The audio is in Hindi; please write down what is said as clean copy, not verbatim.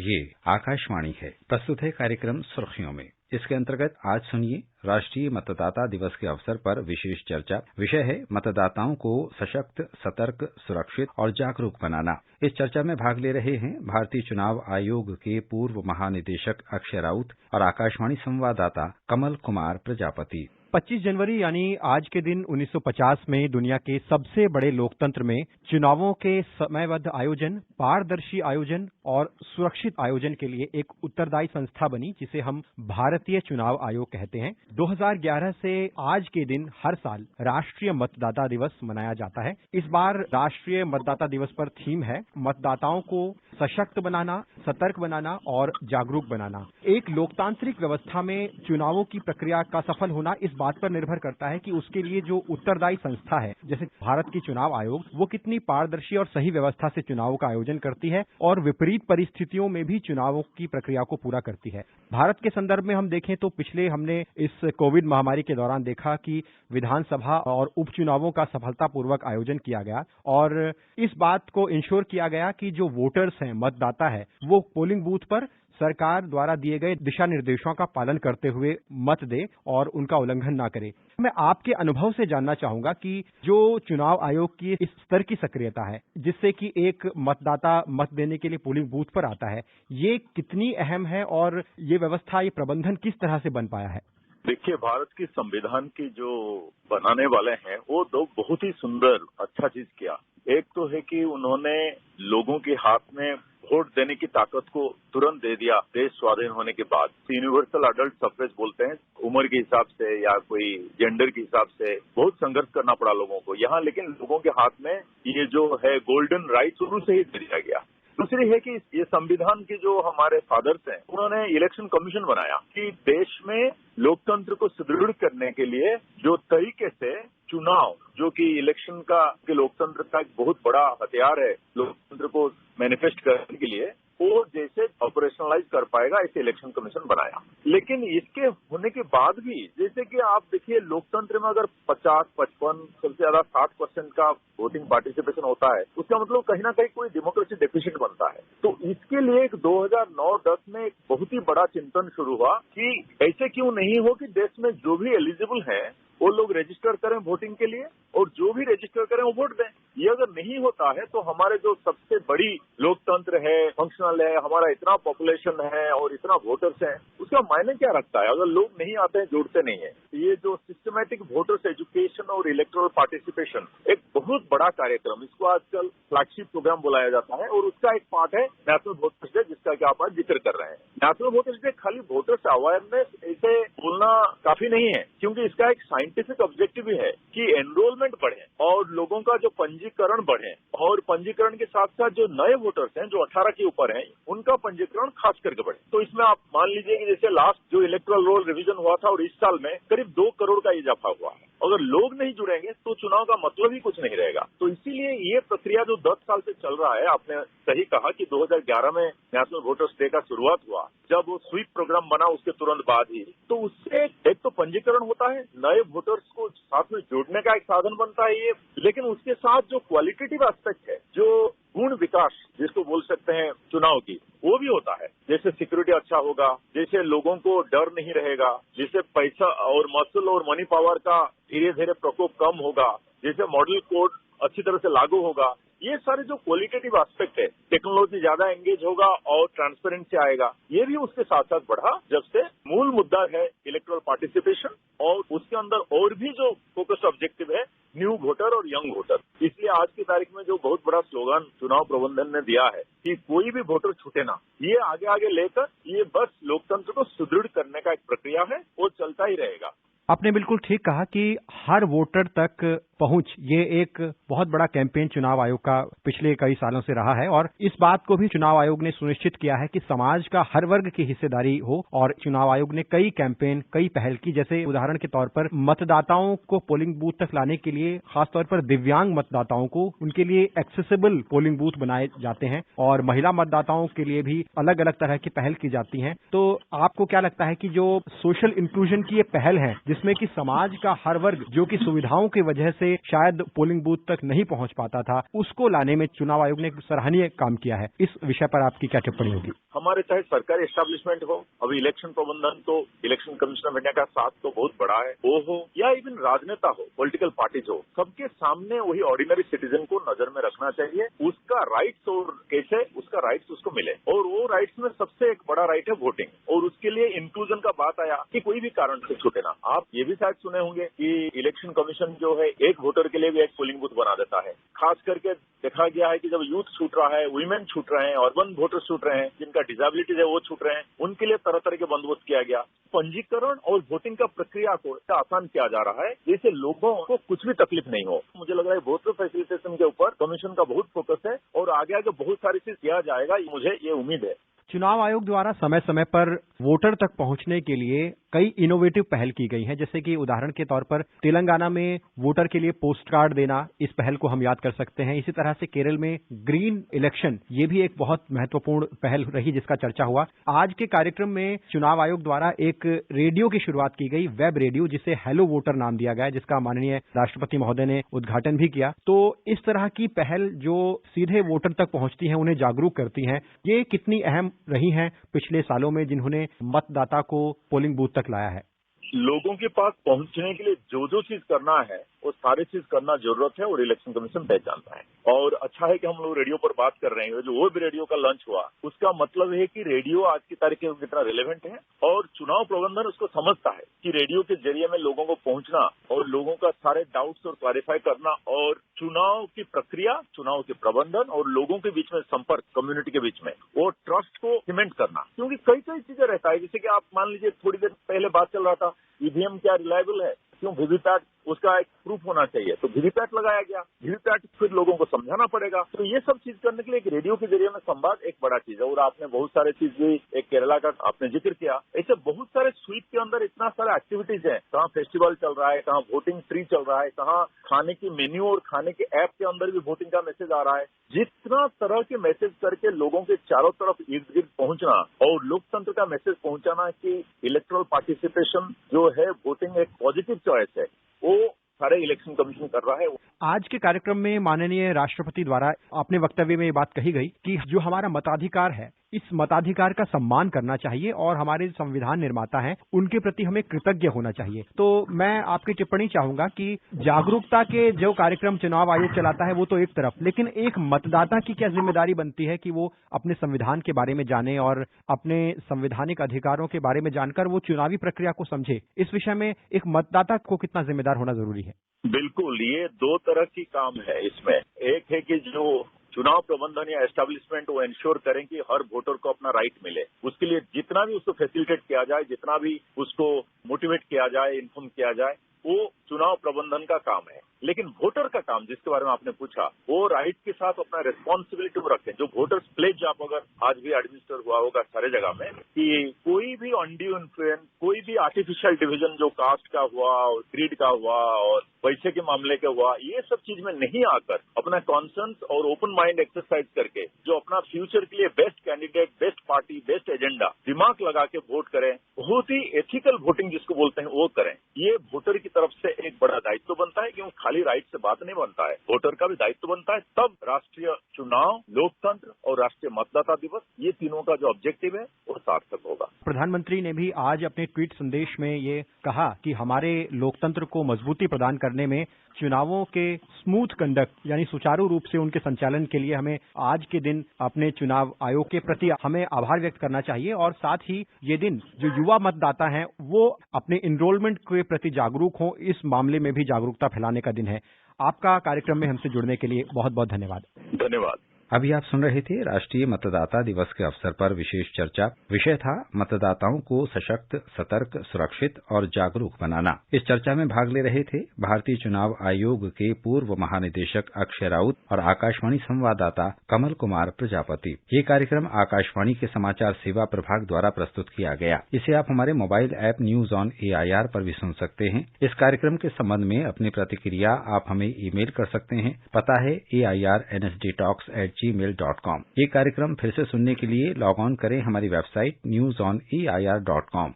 ये आकाशवाणी है। प्रस्तुत है कार्यक्रम सुर्खियों में। इसके अंतर्गत आज सुनिए राष्ट्रीय मतदाता दिवस के अवसर पर विशेष चर्चा। विषय है मतदाताओं को सशक्त, सतर्क, सुरक्षित और जागरूक बनाना। इस चर्चा में भाग ले रहे हैं भारतीय चुनाव आयोग के पूर्व महानिदेशक अक्षय राउत और आकाशवाणी संवाददाता कमल कुमार प्रजापति। 25 जनवरी यानी आज के दिन 1950 में दुनिया के सबसे बड़े लोकतंत्र में चुनावों के समयबद्ध आयोजन, पारदर्शी आयोजन और सुरक्षित आयोजन के लिए एक उत्तरदायी संस्था बनी, जिसे हम भारतीय चुनाव आयोग कहते हैं। 2011 से आज के दिन हर साल राष्ट्रीय मतदाता दिवस मनाया जाता है। इस बार राष्ट्रीय मतदाता दिवस पर थीम है मतदाताओं को सशक्त बनाना, सतर्क बनाना और जागरूक बनाना। एक लोकतांत्रिक व्यवस्था में चुनावों की प्रक्रिया का सफल होना इस बात पर निर्भर करता है कि उसके लिए जो उत्तरदायी संस्था है, जैसे भारत की चुनाव आयोग, वो कितनी पारदर्शी और सही व्यवस्था से चुनावों का आयोजन करती है और विपरीत परिस्थितियों में भी चुनावों की प्रक्रिया को पूरा करती है। भारत के संदर्भ में हम देखें तो पिछले हमने इस कोविड महामारी के दौरान देखा कि विधानसभा और उपचुनावों का सफलतापूर्वक आयोजन किया गया और इस बात को इंश्योर किया गया कि जो वोटर्स हैं, मतदाता है, वो पोलिंग बूथ पर सरकार द्वारा दिए गए दिशा निर्देशों का पालन करते हुए मत दे और उनका उल्लंघन ना करे। मैं आपके अनुभव से जानना चाहूंगा कि जो चुनाव आयोग की इस स्तर की सक्रियता है, जिससे कि एक मतदाता मत देने के लिए पोलिंग बूथ पर आता है, ये कितनी अहम है और ये व्यवस्था, ये प्रबंधन किस तरह से बन पाया है? देखिए, भारत की संविधान की जो बनाने वाले हैं वो दो बहुत ही सुंदर अच्छा चीज किया। एक तो है कि उन्होंने लोगों के हाथ में वोट देने की ताकत को तुरंत दे दिया देश स्वाधीन होने के बाद। यूनिवर्सल अडल्ट सफरेज बोलते हैं, उम्र के हिसाब से या कोई जेंडर के हिसाब से बहुत संघर्ष करना पड़ा लोगों को यहाँ, लेकिन लोगों के हाथ में ये जो है गोल्डन राइट शुरू से ही दे दिया गया। दूसरी है कि ये संविधान के जो हमारे फादर्स हैं, उन्होंने इलेक्शन कमीशन बनाया कि देश में लोकतंत्र को सुदृढ़ करने के लिए जो तरीके से चुनाव, जो कि इलेक्शन का कि लोकतंत्र का एक बहुत बड़ा हथियार है लोकतंत्र को मैनिफेस्ट करने के लिए, वो जैसे ऑपरेशनलाइज कर पाएगा, ऐसे इलेक्शन कमीशन बनाया। लेकिन इसके होने के बाद भी जैसे कि आप देखिए, लोकतंत्र में अगर 50, 55, सबसे ज्यादा 60% का वोटिंग पार्टिसिपेशन होता है, उसका मतलब कहीं ना कहीं कोई डेमोक्रेसी डेफिसिट बनता है। तो इसके लिए 2009-10 में एक बहुत ही बड़ा चिंतन शुरू हुआ कि ऐसे क्यों नहीं हो कि देश में जो भी एलिजिबल है वो लोग रजिस्टर करें वोटिंग के लिए और जो भी रजिस्टर करें वो वोट दें। ये अगर नहीं होता है तो हमारे जो सबसे बड़ी लोकतंत्र है, फंक्शनल है, हमारा इतना पॉपुलेशन है और इतना वोटर्स हैं, उसका मायने क्या रखता है अगर लोग नहीं आते हैं, जुड़ते नहीं है। ये जो सिस्टमैटिक वोटर्स एजुकेशन और इलेक्टोरल पार्टिसिपेशन एक बहुत बड़ा कार्यक्रम, इसको आजकल फ्लैगशिप प्रोग्राम बुलाया जाता है और उसका एक पार्ट है नेशनल वोटर्स डे, जिसका कि आप आज जिक्र कर रहे हैं। नेशनल वोटर्स डे खाली वोटर्स अवेयरनेस ऐसे बोलना काफी नहीं है, क्योंकि इसका एक साइंटिफिक ऑब्जेक्टिव भी है कि एनरोलमेंट बढ़े और लोगों का जो पंजीकरण बढ़े और पंजीकरण के साथ साथ जो नए वोटर्स हैं जो 18 के ऊपर हैं, उनका पंजीकरण खास करके बढ़े। तो इसमें आप मान लीजिए कि जैसे लास्ट जो इलेक्टोरल रोल रिवीजन हुआ था और इस साल में करीब 2 करोड़ का इजाफा हुआ है। अगर लोग नहीं जुड़ेंगे तो चुनाव का मतलब ही कुछ नहीं रहेगा। तो इसीलिए ये प्रक्रिया जो 10 साल से चल रहा है, आपने सही कहा कि 2011 में नेशनल वोटर्स डे का शुरुआत हुआ, जब वो स्वीप प्रोग्राम बना उसके तुरंत बाद ही, तो उससे एक तो पंजीकरण होता है, नए वोटर्स को साथ में जोड़ने का एक साधन बनता है ये, लेकिन उसके साथ जो क्वालिटेटिव एस्पेक्ट है, जो गुण विकास जिसको बोल सकते हैं चुनाव की, वो भी होता है। जैसे सिक्योरिटी अच्छा होगा, जैसे लोगों को डर नहीं रहेगा, जैसे पैसा और मसल और मनी पावर का धीरे धीरे प्रकोप कम होगा, जैसे मॉडल कोड अच्छी तरह से लागू होगा। ये सारे जो क्वालिटेटिव एस्पेक्ट है, टेक्नोलॉजी ज्यादा एंगेज होगा और ट्रांसपेरेंसी आएगा, ये भी उसके साथ साथ बढ़ा, जब से मूल मुद्दा है इलेक्टोरल पार्टिसिपेशन और उसके अंदर और भी जो फोकस ऑब्जेक्टिव है न्यू वोटर और यंग वोटर। इसलिए आज की तारीख में जो बहुत बड़ा स्लोगन चुनाव प्रबंधन ने दिया है कि कोई भी वोटर छूटे ना, ये आगे आगे लेकर ये बस लोकतंत्र को सुदृढ़ करने का एक प्रक्रिया है, वो चलता ही रहेगा। आपने बिल्कुल ठीक कहा कि हर वोटर तक पहुंच ये एक बहुत बड़ा कैंपेन चुनाव आयोग का पिछले कई सालों से रहा है और इस बात को भी चुनाव आयोग ने सुनिश्चित किया है कि समाज का हर वर्ग की हिस्सेदारी हो और चुनाव आयोग ने कई कैंपेन, कई पहल की। जैसे उदाहरण के तौर पर मतदाताओं को पोलिंग बूथ तक लाने के लिए खासतौर पर दिव्यांग मतदाताओं को उनके लिए एक्सेसिबल पोलिंग बूथ बनाए जाते हैं और महिला मतदाताओं के लिए भी अलग अलग तरह की पहल की जाती हैं। तो आपको क्या लगता है कि जो सोशल इंक्लूजन की ये पहल है, जिसमें कि समाज का हर वर्ग जो कि सुविधाओं की वजह से से शायद पोलिंग बूथ तक नहीं पहुंच पाता था, उसको लाने में चुनाव आयोग ने एक सराहनीय काम किया है। इस विषय पर आपकी क्या टिप्पणी होगी? हमारे चाहे सरकारी एस्टेब्लिशमेंट हो, अभी इलेक्शन प्रबंधन तो इलेक्शन कमीशन ऑफ इंडिया का साथ तो बहुत बड़ा है, वो हो या इवन राजनेता हो, पॉलिटिकल पार्टीज हो, सबके सामने वही ऑर्डिनरी सिटीजन को नजर में रखना चाहिए। उसका राइट्स और कैसे उसका राइट्स उसको मिले, और वो राइट्स में सबसे एक बड़ा राइट है वोटिंग, और उसके लिए इंक्लूजन का बात आया कि कोई भी कारण से छूटे ना। आप ये भी शायद सुने होंगे कि इलेक्शन कमीशन जो है एक वोटर के लिए भी एक पोलिंग बूथ बना देता है। खास करके देखा गया है कि जब यूथ छूट रहा है, वुमेन छूट रहे हैं, अर्बन वोटर्स छूट रहे हैं, जिनका डिसेबिलिटीज है वो छूट रहे हैं, उनके लिए तरह तरह के बंदोबस्त किया गया। पंजीकरण और वोटिंग का प्रक्रिया को आसान किया जा रहा है, जिससे लोगों को कुछ भी तकलीफ नहीं हो। मुझे लग रहा है वोटर फैसिलिटेशन के ऊपर कमीशन का बहुत फोकस है, और आगे आगे बहुत सारी चीज किया जाएगा, मुझे ये उम्मीद है। चुनाव आयोग द्वारा समय समय पर वोटर तक पहुंचने के लिए कई इनोवेटिव पहल की गई हैं, जैसे कि उदाहरण के तौर पर तेलंगाना में वोटर के लिए पोस्ट कार्ड देना, इस पहल को हम याद कर सकते हैं। इसी तरह से केरल में ग्रीन इलेक्शन, ये भी एक बहुत महत्वपूर्ण पहल रही जिसका चर्चा हुआ। आज के कार्यक्रम में चुनाव आयोग द्वारा एक रेडियो की शुरुआत की गई, वेब रेडियो, जिसे हेलो वोटर नाम दिया गया, जिसका माननीय राष्ट्रपति महोदय ने उद्घाटन भी किया। तो इस तरह की पहल जो सीधे वोटर तक पहुंचती हैं, उन्हें जागरूक करती हैं, ये कितनी अहम रही हैं पिछले सालों में, जिन्होंने मतदाता को पोलिंग बूथ तक लाया है? लोगों के पास पहुंचने के लिए जो जो चीज करना है वो सारी चीज करना जरूरत है, और इलेक्शन कमीशन पहचानता है। और अच्छा है कि हम लोग रेडियो पर बात कर रहे हैं। जो वो भी रेडियो का लॉन्च हुआ, उसका मतलब है कि रेडियो आज की तारीख में कितना रिलेवेंट है, और चुनाव प्रबंधन उसको समझता है कि रेडियो के जरिए में लोगों को पहुंचना और लोगों का सारे डाउट्स और क्लैरिफाई करना, और चुनाव की प्रक्रिया, चुनाव के प्रबंधन और लोगों के बीच में संपर्क, कम्युनिटी के बीच में वो ट्रस्ट को सीमेंट करना। क्योंकि कई कई चीजें रहता है, जैसे कि आप मान लीजिए थोड़ी देर पहले बात चल रहा था, ईवीएम क्या रिलायबल है, क्यों वीवीपैट, उसका एक प्रूफ होना चाहिए, तो वीवीपैट लगाया गया। वीवीपैट फिर लोगों को समझाना पड़ेगा। तो ये सब चीज करने के लिए एक रेडियो के जरिए में संवाद एक बड़ा चीज है। और आपने बहुत सारे चीज भी, एक केरला का आपने जिक्र किया, ऐसे बहुत सारे स्वीप के अंदर इतना सारा एक्टिविटीज है। कहाँ फेस्टिवल चल रहा है, कहाँ वोटिंग ट्री चल रहा है, कहाँ खाने की मेन्यू और खाने के ऐप के अंदर भी वोटिंग का मैसेज आ रहा है। जितना तरह के मैसेज करके लोगों के चारों तरफ इर्द गिर्द पहुंचना और लोकतंत्र का मैसेज पहुंचाना कि इलेक्टोरल पार्टिसिपेशन जो है, वोटिंग एक पॉजिटिव चॉइस है, वो सारे इलेक्शन कमीशन कर रहा है। आज के कार्यक्रम में माननीय राष्ट्रपति द्वारा अपने वक्तव्य में ये बात कही गई कि जो हमारा मताधिकार है, इस मताधिकार का सम्मान करना चाहिए, और हमारे संविधान निर्माता हैं उनके प्रति हमें कृतज्ञ होना चाहिए। तो मैं आपकी टिप्पणी चाहूंगा कि जागरूकता के जो कार्यक्रम चुनाव आयोग चलाता है वो तो एक तरफ, लेकिन एक मतदाता की क्या जिम्मेदारी बनती है कि वो अपने संविधान के बारे में जाने और अपने संवैधानिक अधिकारों के बारे में जानकर वो चुनावी प्रक्रिया को समझे। इस विषय में एक मतदाता को कितना जिम्मेदार होना जरूरी है? बिल्कुल, ये दो तरह की काम है इसमें। एक है कि जो चुनाव प्रबंधन या एस्टेब्लिशमेंट वो इंश्योर करें कि हर वोटर को अपना राइट मिले, उसके लिए जितना भी उसको फैसिलिटेट किया जाए, जितना भी उसको मोटिवेट किया जाए, इन्फॉर्म किया जाए, वो चुनाव प्रबंधन का काम है। लेकिन वोटर का काम, जिसके बारे में आपने पूछा, वो राइट के साथ अपना रिस्पॉन्सिबिलिटी रखें। जो वोटर्स प्लेज आप अगर आज भी एडमिनिस्टर हुआ होगा सारे जगह में, कि कोई भी अनड्यू इन्फ्लुएंस, कोई भी आर्टिफिशियल डिवीजन जो कास्ट का हुआ और क्रीड का हुआ और पैसे के मामले का हुआ, ये सब चीज में नहीं आकर अपना कॉन्सर्न्स और ओपन माइंड एक्सरसाइज करके जो अपना फ्यूचर के लिए best candidate, best party, best agenda दिमाग लगा के वोट करें, बहुत ही एथिकल वोटिंग जिसको बोलते हैं वो करें। ये वोटर की तरफ से एक बड़ा दायित्व बनता है, क्योंकि खाली राइट से बात नहीं बनता है, वोटर का भी दायित्व बनता है। तब राष्ट्रीय चुनाव, लोकतंत्र और राष्ट्रीय मतदाता दिवस, ये तीनों का जो ऑब्जेक्टिव है वो सार्थक होगा। प्रधानमंत्री ने भी आज अपने ट्वीट संदेश में ये कहा कि हमारे लोकतंत्र को मजबूती प्रदान करने में चुनावों के स्मूथ कंडक्ट यानी सुचारू रूप से उनके संचालन के लिए हमें आज के दिन अपने चुनाव आयोग के प्रति हमें आभार व्यक्त करना चाहिए, और साथ ही ये दिन जो युवा मतदाता हैं वो अपने एनरोलमेंट के प्रति जागरूक हों, इस मामले में भी जागरूकता फैलाने का दिन है। आपका कार्यक्रम में हमसे जुड़ने के लिए बहुत बहुत धन्यवाद। धन्यवाद। अभी आप सुन रहे थे राष्ट्रीय मतदाता दिवस के अवसर पर विशेष चर्चा। विषय था मतदाताओं को सशक्त, सतर्क, सुरक्षित और जागरूक बनाना। इस चर्चा में भाग ले रहे थे भारतीय चुनाव आयोग के पूर्व महानिदेशक अक्षय राउत और आकाशवाणी संवाददाता कमल कुमार प्रजापति। ये कार्यक्रम आकाशवाणी के समाचार सेवा प्रभाग द्वारा प्रस्तुत किया गया। इसे आप हमारे mobile app news on AIR पर भी सुन सकते हैं। इस कार्यक्रम के संबंध में अपनी प्रतिक्रिया आप हमें ईमेल कर सकते हैं। पता है airnsdtalks@gmail.com। ये कार्यक्रम फिर से सुनने के लिए लॉग ऑन करें हमारी वेबसाइट newsonair.com।